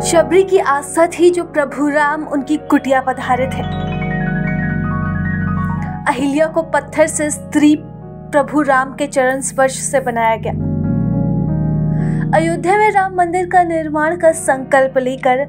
शबरी की आस्था थी जो प्रभु राम उनकी कुटिया पधारे थे। अहिल्या को पत्थर से स्त्री प्रभु राम के चरण स्पर्श से बनाया गया। अयोध्या में राम मंदिर का निर्माण का संकल्प लेकर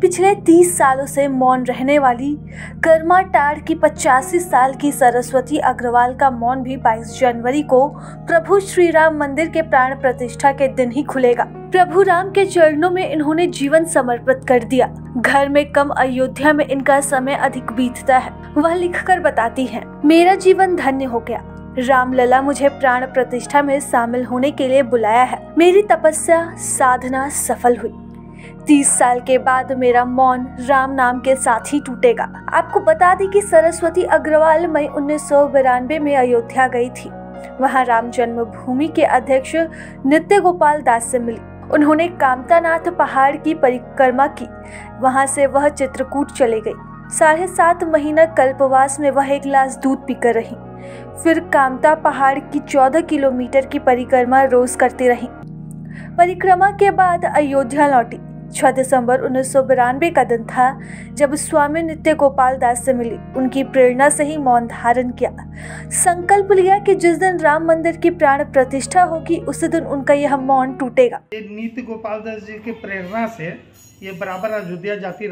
पिछले 30 सालों से मौन रहने वाली कर्माटाड़ की 85 साल की सरस्वती अग्रवाल का मौन भी 22 जनवरी को प्रभु श्री राम मंदिर के प्राण प्रतिष्ठा के दिन ही खुलेगा। प्रभु राम के चरणों में इन्होंने जीवन समर्पित कर दिया। घर में कम, अयोध्या में इनका समय अधिक बीतता है। वह लिखकर बताती हैं, मेरा जीवन धन्य हो गया। रामलला मुझे प्राण प्रतिष्ठा में शामिल होने के लिए बुलाया है। मेरी तपस्या साधना सफल हुई। 30 साल के बाद मेरा मौन राम नाम के साथ ही टूटेगा। आपको बता दी कि सरस्वती अग्रवाल मई 1992 में अयोध्या गई थी। वहां राम जन्मभूमि के अध्यक्ष नित्य गोपाल दास से मिली। उन्होंने कामतानाथ पहाड़ की परिक्रमा की। वहां से वह चित्रकूट चले गई। 7.5 महीना कल्पवास में वह एक गिलास दूध पीकर रही। फिर कामता पहाड़ की 14 किलोमीटर की परिक्रमा रोज करती रही। परिक्रमा के बाद अयोध्या लौटी। 6 दिसंबर 1992 का दिन था जब स्वामी नित्य गोपाल दास से मिली। उनकी प्रेरणा से ही मौन धारण किया। संकल्प लिया कि जिस दिन राम मंदिर की प्राण प्रतिष्ठा होगी उसी दिन उनका यह मौन टूटेगा। नित्य गोपाल दास जी की प्रेरणा से ये बराबर अयोध्या जाती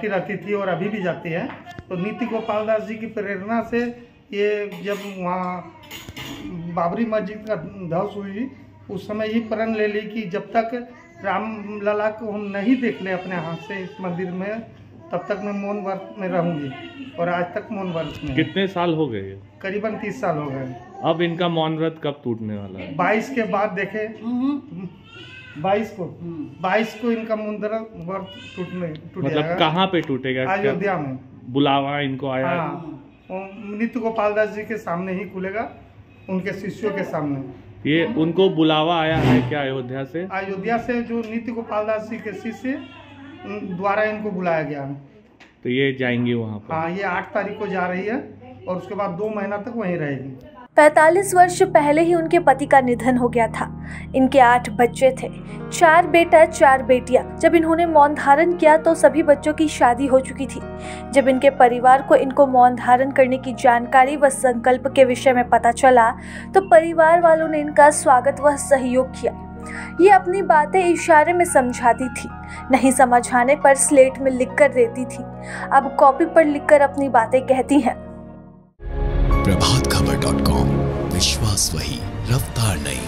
रहती थी और अभी भी जाती है। तो नित्य गोपाल दास जी की प्रेरणा से ये जब वहाँ बाबरी मस्जिद का ध्वंस हुई उस समय ये प्रण ले ली कि जब तक राम लला को हम नहीं देख ले अपने हाथ से इस मंदिर में तब तक मैं मौन व्रत में रहूंगी। और आज तक मौन व्रत में। कितने साल हो गए? करीबन 30 साल हो गए। अब इनका मौन व्रत कब टूटने वाला है? 22 के बाद देखे 22 को इनका मौन व्रत टूट मतलब कहाँ पे टूटेगा? अयोध्या में बुलावा इनको आया? हाँ, नित्य गोपाल दास जी के सामने ही खुलेगा, उनके शिष्यों के सामने। ये उनको बुलावा आया है क्या अयोध्या से? अयोध्या से जो नित्य गोपाल दास जी के शिष्य द्वारा इनको बुलाया गया है। तो ये जाएंगी वहाँ पर? हाँ, ये 8 तारीख को जा रही है और उसके बाद 2 महीना तक वहीं रहेगी। 45 वर्ष पहले ही उनके पति का निधन हो गया था। इनके 8 बच्चे थे, 4 बेटा 4 बेटियां। जब इन्होंने मौन धारण किया तो सभी बच्चों की शादी हो चुकी थी। जब इनके परिवार को इनको मौन धारण करने की जानकारी व संकल्प के विषय में पता चला तो परिवार वालों ने इनका स्वागत व सहयोग किया। ये अपनी बातें इशारे में समझाती थी, नहीं समझ आने पर स्लेट में लिख कर देती थी। अब कॉपी पर लिखकर अपनी बातें कहती हैं। प्रभातखबर.com, विश्वास वही, रफ्तार नहीं।